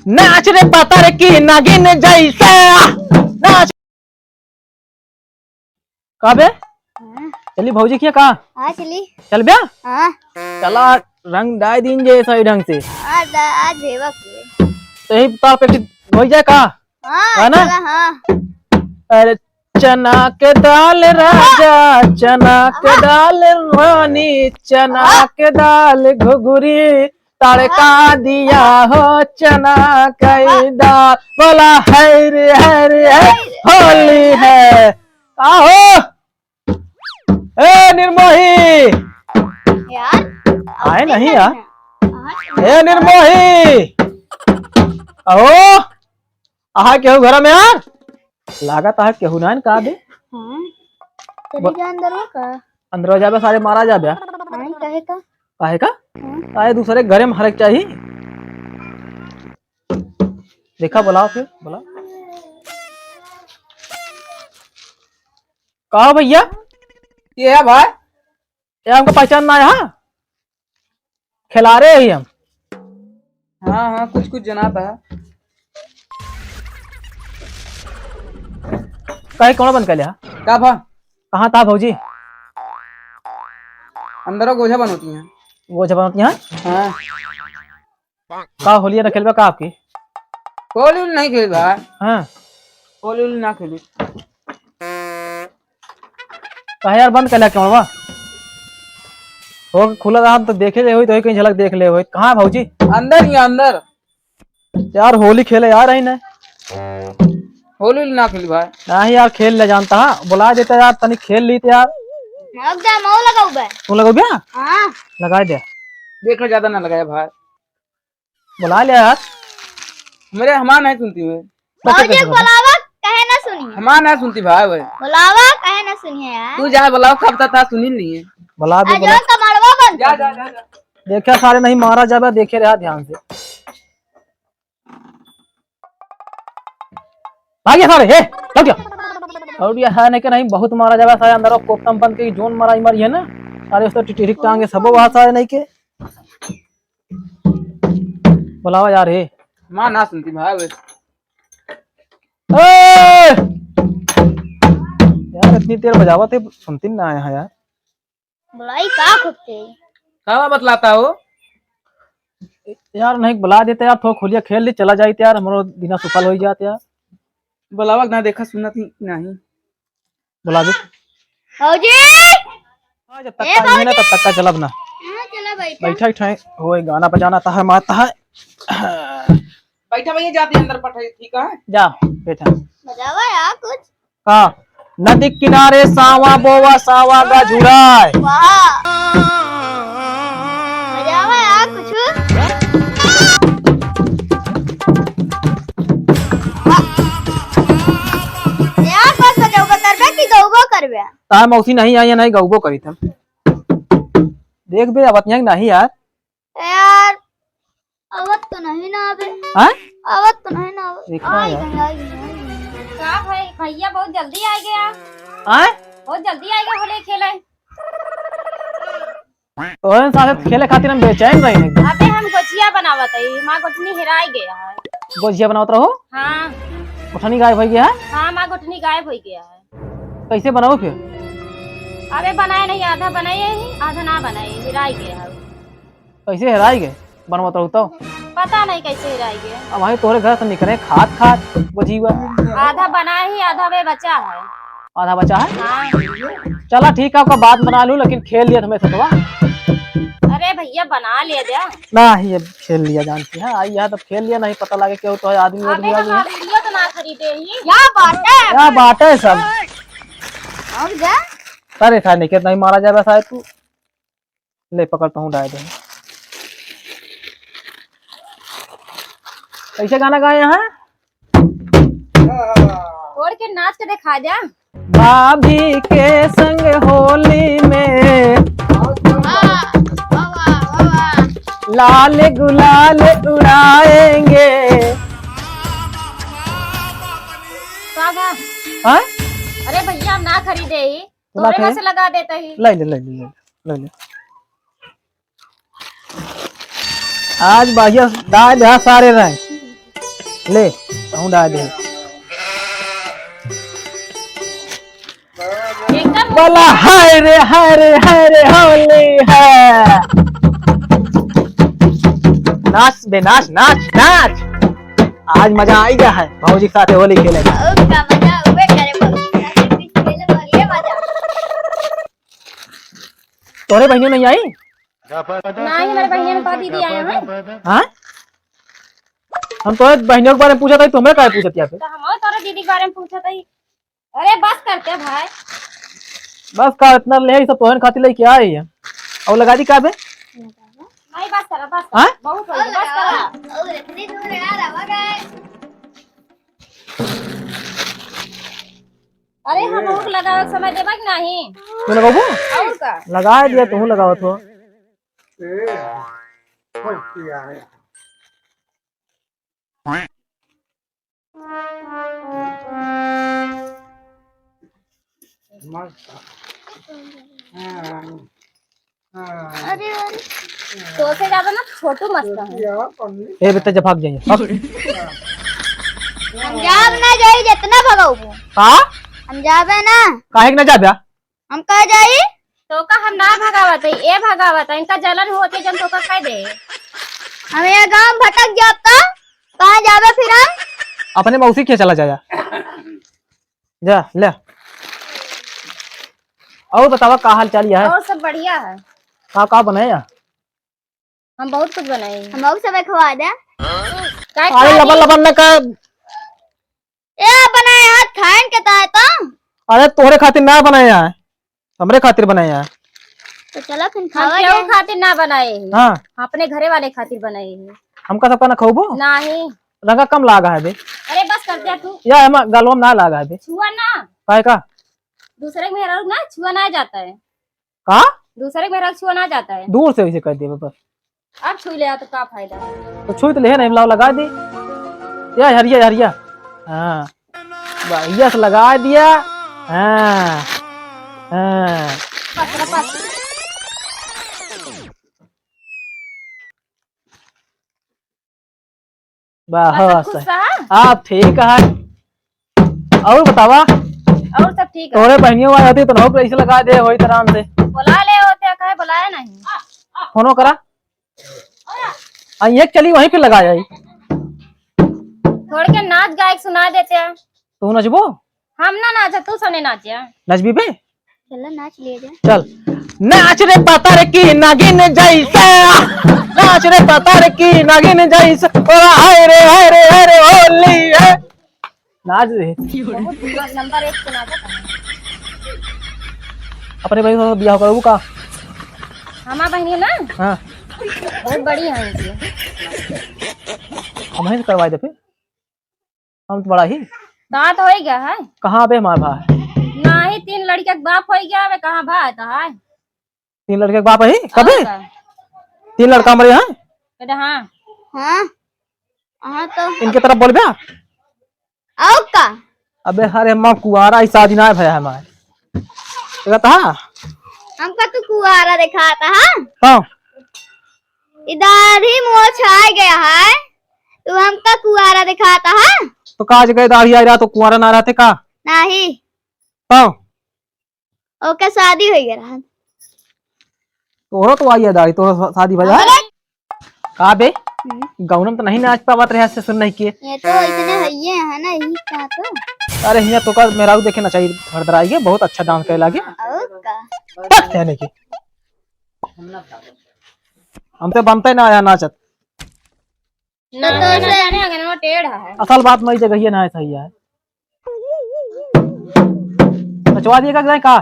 नाच रे पतर की नागिन जैसे नाच। कहा बे? हाँ। चली भौजी किया कहा? हाँ चली। चल बया। हाँ चला रंग डाय दिन जे सही ढंग से। आज भेवा कुए। तो यही तो प्रैक्टिस हो जाए कहा हाँ है ना? चला हाँ। अरे चना के दाल राजा, चना के दाल रानी, चना के दाल घुघरी तड़का दिया हो चना कई दाल। बोला है रे है रे है होली है। आहो ए निर्मोही यार आए नहीं यार। हाँ ए निर्मोही अहो आहा केहू घर में यार लागत है केहू ना का बे। चली जा अंदर हो का। अंदर जाबे सारे मारा जाबे। हाँ कहे का। काहे का? हाँ। काहे दूसरे घरे में हरक चाहिए। देखा बुलाओ फिर बुलाओ। कहा भैया ये है भाई। ये हमको पहचान ना है। हाँ खिला रहे ही हम। हाँ हाँ कुछ कुछ जनाब है। कहे कौन बन कर लिया? क्या भा कहाँ था भौजी? अंदर गोझा बनती हैं। वो जब यहाँ हाँ का होलिया न खेलबा का आपकी? होली उली नहीं खेली भाई। हाँ होली उली ना खेली। कहे यार बंद कर लिया क्यों? वाह हो खुला रहा तो देखे ले हुई तो कहीं झलक देख ले हुई। कहाँ है भौजी? अंदर ही है, अंदर। यार होली खेले यार है ना। होली उली ना खेली भाई। नहीं यार खेल ले जानता है बुला देता यार तनी खेल ली तो यार। अब जा मऊ लगाऊ बे। तू लगो भैया हाँ लगा दे। देखो ज्यादा ना लगाया भाई। बुला लिया यार। मेरे हमार नहीं सुनती हुए। भौजी बुलावा कहे ना सुनिए। हमार नहीं सुनती भाई भाई। बुलावा कहे ना सुनिए यार। तू जा बुलाओ कब तक था सुनी नहीं है। बुला दे आज बुला। कमरवा बंद जा जा जा, जा। देखा सारे नहीं मारा जाबे देखे रहा ध्यान से। भाग्य सारे हे लग गया। और ये है नहीं कि नहीं बहुत मारा जाबे सारे अंदर कोफ्तम बंद के जोन मारा मरी है ना सारे उसको टिटिरिक टांगे सब वहां सारे नहीं के। बुलावा यार हे। हमार ना सुनती भाई भाई। ए! यार इतनी देर बजावा थे सुनती ना आया है यार। बुलाई का खुदते। कहाँ बतलाता हो? यार नहीं बुला देते यार थोड़ा खोलिया खेल ले चला जाते यार हमारो बिना सुफल हो जाते यार। बुलावा ना देखा सुना थी नहीं। बुला दे। भौजी हाँ जब तक का नहीं ना तब तक का चलब ना। हाँ चला बैठा। बैठा ही हो गाना बजाना था माता है। बैठा भैया जाती अंदर पठाई ठीक है। जा बैठा। बजावा यार कुछ। हाँ नदी किनारे सावा बोवा सावा का झुराए। वाह बजावा यार कुछ। यार बस बजाओगा करबे कि गौबो करबे? तार मौसी नहीं आई है नहीं गौबो करी थम। देख बे अब यहाँ नहीं यार। यार आवत तो नहीं ना आबे। हैं? आवत तो नहीं ना आबे। देखा आई यार। गई आई गई। का भाई भैया बहुत जल्दी आ गया। हैं? बहुत जल्दी आ गया होले खेले। और साथ खेले खातिर हम बेचैन रही हैं। अबे हम गोचिया बनावत है माँ गोठनी हेराई गया है। गोजिया बनावत रहो। हाँ उठनी गायब हो गया है। हाँ माँ गोठनी गायब हो गया है। कैसे बनाओ फिर? अबे बनाए नहीं आधा बनाए ही आधा ना बनाए हेराई गया है। कैसे हेराई गए बनवत रहो तो? पता नहीं कैसे हेराई गया। अब हमारे तोरे घर से निकले खाद खाद गोजीवा। आधा बनाए ही आधा वे बचा है। आधा बचा है। हाँ चला ठीक है आपका बात बना लूं लेकिन खेल लिया तुम्हें सतवा। अरे भैया बना ले दिया। ना ये खेल लिया जानती है आई है तब खेल लिया नहीं पता लगे क्यों तो आदमी अबे आदमी आ हम गया। वीडियो तो ना खरीदे ही। क्या बात है? क्या बात है सब। अब जा। अरे था नहीं नहीं मारा जाएगा शायद तू। ले पकड़ता हूँ डाय दे। कैसे गाना गाए हैं? छोड़ के नाच के दिखा जा। भाभी के संग होली में लाल गुलाल उड़ाएंगे। हाँ? अरे भैया हम ना खरीदे ही तो ना तोरे खरीदे? से लगा देते ही। ले ले ले ले ले ले। आज बाहिया दाल यहाँ सारे रहे ले कहूँ डाल दे एकदम बोला हाय रे हाय रे हाय रे होली है। नाच बे नाच नाच नाच, आज मजा आई गया है भाजी के साथ होली खेले में। और का मजा उबे करे बोल खेले वाली मजा। तोरे बहनियों नहीं आई? नहीं, हमारे बहनिया ने पा दीदी आए हैं। हाँ हम तो बहनियों के बारे में पूछा था, तुम्हें क्या पूछती है? तो हम और तोरे दीदी के बारे में पूछा था। अरे बस करते भाई। बस का इतना ले सब तोहन खातिर ले क्या आई है और लगा दी का बे? नहीं बस करा बस हाँ? करा। बहुत हो गया बस करा। और इतनी दूर यार आवा गए। अरे हम लोग लगावे के समय देबा कि नहीं? तू लगाबू? और का लगा दिया तू लगावत हो। अरे अरे तो से ज्यादा ना छोटू मस्त है। ए बेटा जब भाग जाइए पंजाब ना जाई जितना भगाऊ। हाँ हम जाबे ना, काहे के ना जा ब्या? हम कह जाई। तो का हम ना भगावत है, ए भगावत है। इनका जलन होते जन तो का कह दे। हम ये गांव भटक जाब तो कहाँ जाबे फिर हम? अपने मौसी के चला जाया जा ले। और बतावा का हाल चाल है? और सब बढ़िया है। का बनाया? हम बहुत कुछ बनाए। हम और सब खवा दे। अरे लबन लबन न का। ए बनाए हाथ खान के ताए तो। अरे तोहरे खातिर ना बनाया है, हमरे खातिर बनाया है। तो चलो फिर हम खावा क्यों जाए। खातिर ना बनाए हैं? हाँ अपने घरे वाले खातिर बनाए हैं। हमका सबका ना खाओ नहीं। रंगा कम लागा है बे। अरे बस कर दिया तू। या हम गालवा में ना लागा है बे। छुआ ना, काहे का? दूसरे के मेहरा ना छुआ ना जाता है। का दूसरे के मेहरा छुआ ना जाता है। दूर से वैसे कर दे बस। अब छू ले तो का फायदा। तो छुई तो ले ना लाओ लगा दी। या हरिया हरिया हाँ बढ़िया से लगा दिया। हाँ हाँ पकड़ा पास। बस खुश रहा। आप ठीक है। और बतावा और सब ठीक है। तोरे बहनियों आई होती तो नौक ऐसे लगा दे होई तरह से। बुला ले होते कहे बुलाया नहीं। फोनो करा एक चली वहीं पे लगा जाई। थोड़ के नाच गायक सुना देते हैं। तू नचबो? हम ना नाचा, तू सने नाचे। नचबी पे चलो नाच लिए जाए। चल नाच रे पतर की नागिन जैसा, नाच रे पतर की नागिन जैसा, हाय रे हाय रे हाय रे होली है। नाच रे नंबर 1 पे नाचा था। अपने भाई से बियाह करू का? हमारा बहनी ना हाँ बहुत बड़ी है इनकी। हम ही करवाए दे फिर। हम तो बड़ा ही दांत हो गया है। कहाँ पे हमारा भाई? नहीं 3 लड़के का बाप हो गया है। कहाँ भाई तो है? 3 लड़के के बाप है कभी? और का? 3 लड़का मरे हैं कहते हाँ। हाँ हाँ तो इनके तरफ बोल बे। आओ का। अबे हरे माँ कुआरा ही शादी ना भया हमारे कहता। हमका तू कुआरा दिखाता है। हाँ इधर ही मुँह छा गया है, तू हमका कुआरा दिखाता है। तो काज गए दाढ़ी आ रहा तो कुआरा ना रहते का? नहीं हाँ ओके शादी हो गया। तोहरो तो आई है दाढ़ी, तोहरो शादी भजा है का बे? गाउनम तो नहीं नाच पावत रहे से सुन नहीं किए। ये तो इतने हइये है ना यही का तो। अरे हिया तो का मेरा देखे ना चाहिए हरदराई के बहुत अच्छा डांस करे लागे। आओ का। कहने की हम तो बनते ना आया नाचत। ना ना जाने अगर वो टेढ़ है। असल बात मई जगह ही ना है सही है। नचवा दिएगा कि नहीं का?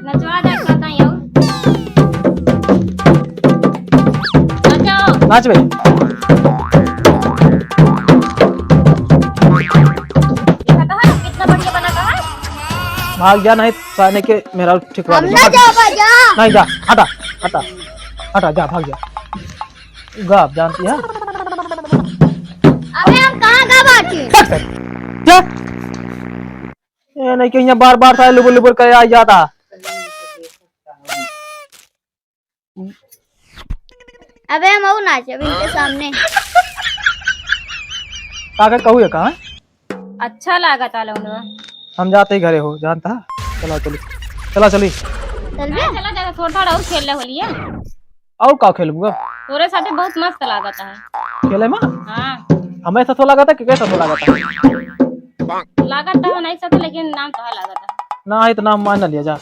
नचवा दे कहता हूं। नचाओ नाच बे कहता है कितना बढ़िया बना कहा। भाग जा नहीं साने के मेरा ठीक हम ना जा बाजा। नहीं जा हटा हटा हटा जा भाग जा। गाप जानती है अबे हम कहाँ गा बाटी। क्या ये नहीं कि यहाँ बार बार सारे लुबुर लुबुर करे आ जाता। अबे हम और नाचे अभी इनके सामने। काका कहू है कहाँ? अच्छा लागत लौंडवा। हम जाते ही घरे हो जानता। चला चली चला चली। चल बे। चला जा थोड़ा थोड़ा और खेल ले होलिया। और का खेलूंगा तोरे साथे बहुत मस्त लागत है। खेले में? हाँ हमें सतो लगा था कि कैसा तो लगा था? लागत है नहीं साथे, लेकिन नाम तो लागत है। ना है तो नाम मान न लिया जा।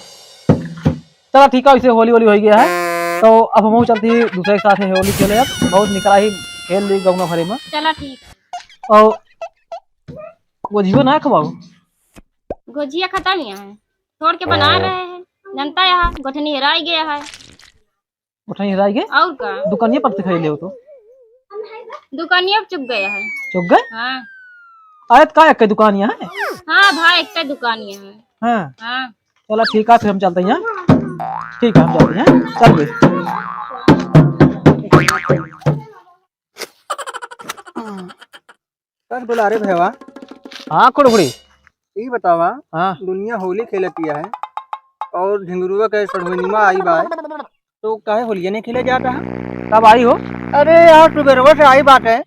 चला ठीक है, इसे होली होली हो गया है तो अब हम चलती है दूसरे के साथ है होली खेले। अब बहुत निकला ही खेल ली गौना भरे में। चला ठीक है। और वो जीवन है खबाऊ गुजिया खत्म यहाँ है, छोड़ के बना रहे हैं। जनता यहाँ गोठनी हेराई गया है। उठाई हराई गए और का दुकानिया पर से खरीद ले हो तो दुकानिया चुक गया है। चुप गए? हाँ आयत का एक दुकानिया है? हाँ भाई एक दुकानिया है। हाँ हाँ चला ठीक है, फिर हम चलते हैं। ठीक है हम चलते हैं, चल गए। सर बुला रहे भैया। हाँ कुड़बुड़ी। यही बतावा, हाँ दुनिया होली खेलती है और झिंगुरुआ के सड़वनीमा आई बा तो काहे होलिया नहीं खेले जाता है? कब आई हो? अरे यार सुबह से आई बात है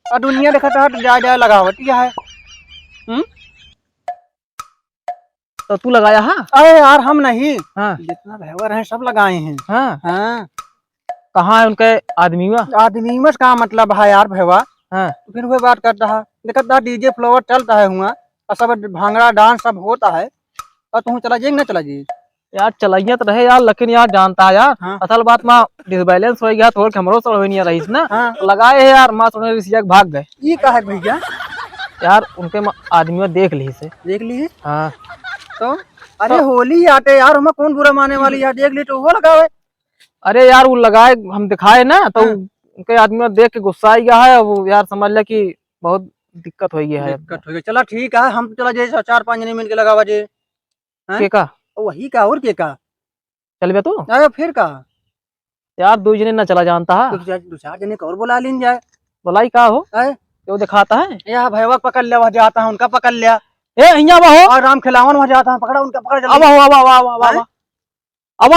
और दुनिया देखा था जा जा लगावती है। तो तू लगाया? हाँ अरे यार हम नहीं, हाँ जितना भैवर है सब लगाए हैं। हाँ। हाँ कहाँ है उनके आदमी हुआ? आदमी में का मतलब है यार भैया। हाँ तो फिर वही बात करता है, देखा था डीजे फ्लोवर चलता है हुआ और सब भांगड़ा डांस सब होता है और तुम चला जाइए ना चला जाइए। यार चलाइए तो रहे यार, लेकिन यार जानता है यार। हाँ। असल बात माँ डिसबैलेंस हो गया थोड़ा, हमरो सड़ नहीं रही ना। हाँ। तो लगाए है यार, माँ सुने ऋषिया भाग गए ये का है भैया? यार। उनके आदमी देख ली से। देख ली है हाँ तो अरे होली आते यार, हमें कौन बुरा मानने वाली यार, देख ली तो वो लगावे। अरे यार वो लगाए हम दिखाए ना तो हाँ। उनके आदमी देख के गुस्सा आ गया है। वो यार समझ ले कि बहुत दिक्कत हो गई है। दिक्कत हो गई, चला ठीक है हम चला जाए 4-5 जने मिल के लगावा जे। के का वही का और के का चल बे तू? अरे फिर का यार 2 जने न चला जानता है। 2-4 जने को और बुला लीन जाए। बोलाई का हो है जो दिखाता है। यहाँ भैया पकड़ लिया, वह जाता है उनका पकड़ लिया। ए हिया हो और राम खिलावन वह जाता है, पकड़ा उनका पकड़ अब जल्दी। अब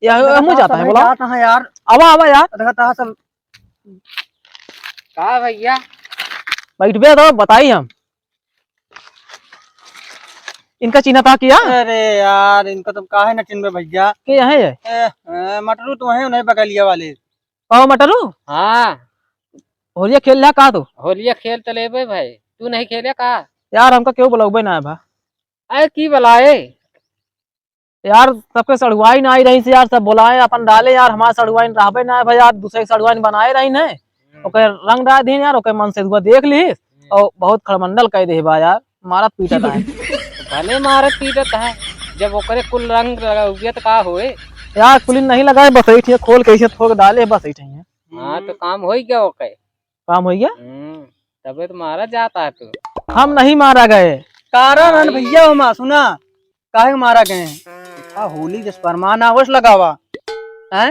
यार मुझे जाता है बोला। जाता है यार, अब यार देखता है सब। का भैया बैठ बे तो बताई हम इनका चिन्ह था किया अरे यार इनका तो काहे न चिन्ह भैया के यहाँ है मटरू तो है नहीं बगलिया वाले। कहो मटरू हाँ होलिया खेल रहा कहा तो? होलिया खेल तो लेबे भाई, तू नहीं खेले का? यार हमका क्यों बुलाओगे ना है भा? अरे की बलाए यार सबके सड़ुआई ना आई रही से यार, सब बुलाए अपन डाले यार। हमारा सड़ुआई रहबे ना है भाई यार, दूसरे सड़ुआई बनाए रही है ओके रंग डाल दी यार। ओके मन से दुआ देख ली और बहुत खड़मंडल कह दे बा यार, मारा पीटा है। भले मारत पीटत है, जब ओकरे कुल रंग उगियत का होए। यार कुलिन नहीं लगाए, बस ऐठी खोल के ऐसे थोक डाले बस ऐठी है। हाँ तो काम हो गया ओके। काम हो गया तबे तो मारा जाता है तू। हम नहीं मारा गए। कारण भैया हम सुना काहे मारा गए होली जिस फरमान आवश लगावा है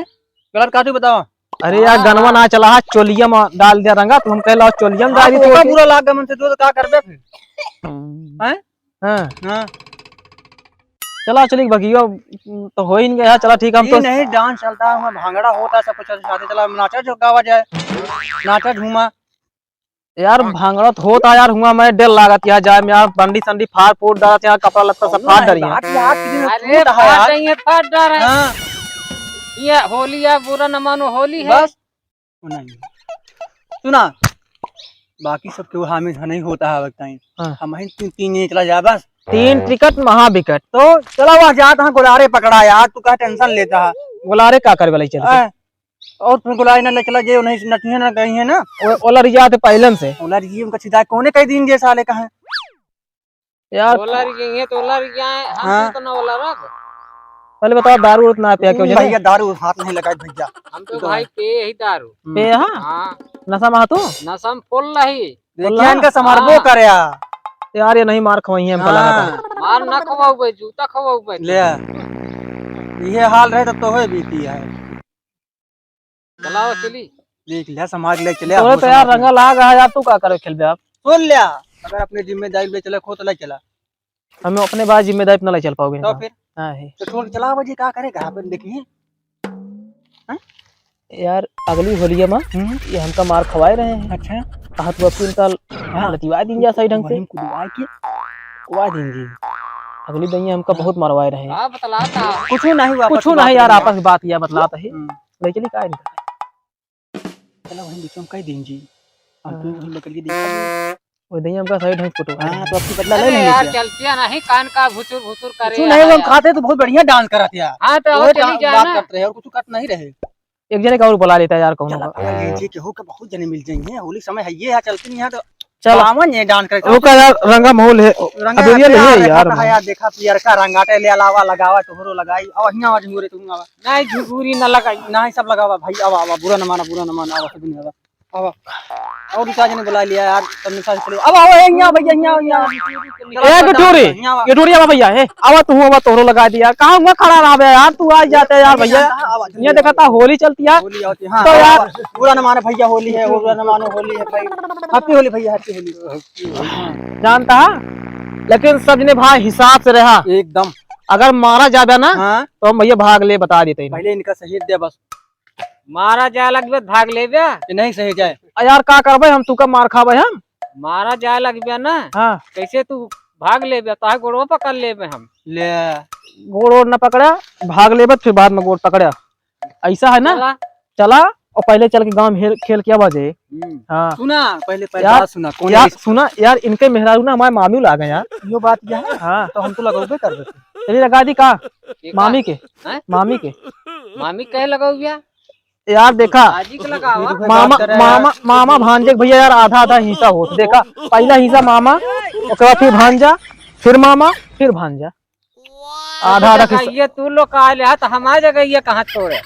गलत काटू बतावा। अरे यार गनवा ना चला है, चोलियम डाल दिया रंगा तो हम कह लो चोलियम डाल दी तो बुरा लाग गया मन से तो का करबे फिर हैं। हाँ हाँ चला चली बगियो तो हो ही नहीं गया। चला ठीक हम ये तो नहीं डांस चलता है, भांगड़ा होता है सब कुछ साथे, चला नाचा झुकावा जाए, नाचा झूमा। यार भांगड़ा तो होता यार हुआ मैं डर लागत यार जाए में यार, बंडी संडी फाड़ फूट डालत यार, कपड़ा लत्ता सब फाड़ डरी है। अरे फाड़ नहीं है, फाड़ डर है। हाँ ये होली है, बुरा न मानो होली है। बस नहीं सुना बाकी सब के हामी नहीं होता है वक्त हाँ। हम ही 3 चला जा बस। 3 टिकट महा विकट तो चला वहाँ जाता है गुलारे पकड़ा यार, तू क्या टेंशन लेता है। गुलारे का करे वाली चल और तुम गुलारे न ले चला जे नहीं नटिया न गई है ना ओला रिजा थे पहलन से। ओला जी उनका सीधा कोने कई दिन जे साले का है यार ओला ये तो ओला है, हाँ। हम तो ना ओला रख। पहले बताओ दारू उतना पिया क्यों जाने? भैया दारू हाथ नहीं लगाए भैया, हम तो भाई पे ही दारू। पे हाँ हाँ नशा महा तो नसम फुल रही। देखिए इनका समरबो करे यार ये नहीं मार खवाई है हमको लगा था। मार ना खवाऊ भाई, जूता खवाऊ भाई। ले ये हाल रहे तब तो होए बीती है। चलाओ चली देख लिया समाज ले चले तोरे तो यार रंगा लाग है यार, तू का करे खेलबे आप? सुन लिया अगर अपने जिम्मेदारी ले चले खो तो ले चला हमें अपने बात जिम्मेदारी अपना ले चल पाओगे तो फिर हाँ है। तो छोड़ के चला बजे क्या करेगा अपन देखिए यार अगली होलिया में ये हमका मार खवाए रहे हैं। अच्छा कहा तू अपनी इनका लतिवा दिन जा सही ढंग से वहीं कुदवा के खवा देंगे। अगली दैया हमका बहुत मरवाए रहे हैं। आप बतलाता कुछ नहीं हुआ, कुछ नहीं यार, आपस में बात किया बतलाता है। ले चली का चलो वहीं बीच में कह देंगे हम तो वहीं बकल के देखा। वो दैया हमका सही ढंग से फोटो। हां तो अपनी बदला ले अरे लेंगे यार क्या? चलतिया नहीं कान का भुचुर भुचुर करे कुछ नहीं, हम खाते तो बहुत बढ़िया डांस कराते यार। हाँ तो वो और चली बात जाना। करते रहे और कुछ कट नहीं रहे। एक जने का और बुला लेता है यार कौन चला होगा। पकड़ लीजिए कि हो के बहुत जने मिल जाएंगे। होली समय है ये है, चलते नहीं है तो चल आवन ये डांस करे। वो का यार रंगा माहौल है। रंगा अब ये नहीं है यार यार देखा पियर का रंगाटे ले अलावा लगावा तोहरो लगाई अब हिया आज मुरे तुम आवा नहीं झुगुरी न लगाई। नहीं सब लगावा भाई। आवा आवा बुरा न माना आवा सब नहीं आवा आवा। और रिचार्ज ने बुला लिया यार तब निशा चले। अब आओ यहां भैया यहां ए गठोरी गठोरी आवा भैया है आवा तू आवा तोरो लगा दिया। कहां हुआ खड़ा रहा बे यार, तू आ जाते यार भैया। ये देखा था होली चलती है होली आती हां तो यार बुरा न मानो भैया होली है, बुरा न मानो होली है भाई। हैप्पी होली भैया, हैप्पी होली। जानता है, लेकिन सबने भाई हिसाब से रहा। एकदम अगर मारा जाबे ना हां तो हम भैया भाग ले बता देते हैं। पहले इनका सही दे बस। मारा जाए लगबे भाग लेबे। ये नहीं सही जाए यार का करबे हम, तू का मार खाबे हम। मारा जाए लगबे ना हाँ कैसे तू भाग लेबे तो गोड़ो पकड़ लेबे हम। ले गोड़ ओड़ न पकड़ा भाग लेबे फिर बाद में गोड़ पकड़ा। ऐसा है ना, चला। चला और पहले चल के गांव में खेल के आवाजे। हाँ सुना पहले यार, बात सुना कौन यार सुना यार, इनके मेहरारू ना हमारे मामी लागे यार। यो बात क्या है। हाँ तो हम तो लगाओगे कर देते। चलिए लगा दी का एक मामी के हैं? मामी के। मामी कहे लगाओ गया यार देखा आजी के लगावा। मामा मामा मामा भांजे के भैया यार आधा आधा हिस्सा होता। देखा पहला हिस्सा मामा, उसके बाद फिर भांजा, फिर मामा, फिर भांजा, आधा आधा हिस्सा। ये तू लोग का ले तो हमारी जगह ये कहाँ तोड़े।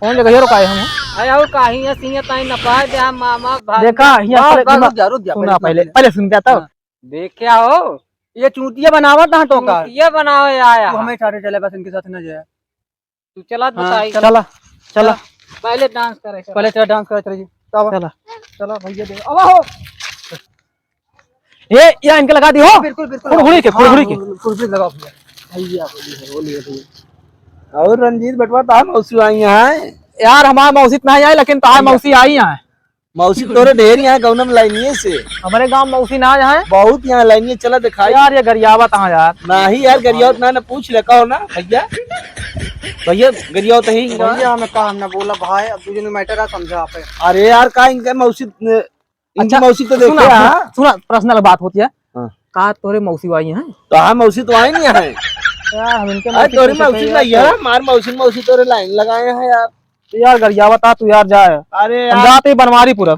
कौन जगह रुकाए हम। अरे और कहीं है सिंह ताई न पाए दे हम मामा भाग। देखा यहाँ रुक जा सुना पहले पहले सुन जाता। देखा हो ये चूतिया बनावत ना तो का ये बनाओ आया तू हमें सारे चले बस इनके साथ न जाए। तू चला हाँ, बताई। चला चला पहले डांस करे चला। पहले चला डांस कर चलिए तब चला चला भैया दे अब हो। ये या इनके लगा दी हो। बिल्कुल बिल्कुल फुड़फुड़ी के फुड़फुड़ी के फुड़फुड़ी लगाओ भैया होली है भैया। और रंजीत बटवा ता मौसी आई है यार। हमारे मौसी नहीं आई लेकिन तार मौसी आई यहाँ। मौसी तोरे ढेर यहाँ गौनम लाइनिए से हमारे गांव मौसी ना यहाँ है बहुत यहाँ लाइनिए चला दिखाई। यार। ये गरियावा कहाँ यार। नाही यार गरियावत ना पूछ ले कहो ना भैया भैया गरियावत ही भैया हमें कहा हमने बोला भाई अब तुझे मैटर है समझा आप। अरे यार का इनका मौसी इनकी अच्छा, मौसी तो देखे सुना हाँ सुना पर्सनल बात होती है। हाँ। कहा तोरे मौसी आई हैं तो हाँ मौसी तो आई नहीं है। यार। हम इनके अरे तोरी पूछे मौसी थे नहीं यार। है मार मौसी तोरे लाइन लगाए हैं यार। तो यार गरियावा था तू यार जाए अरे हम यार जाते बनवारी पूरा।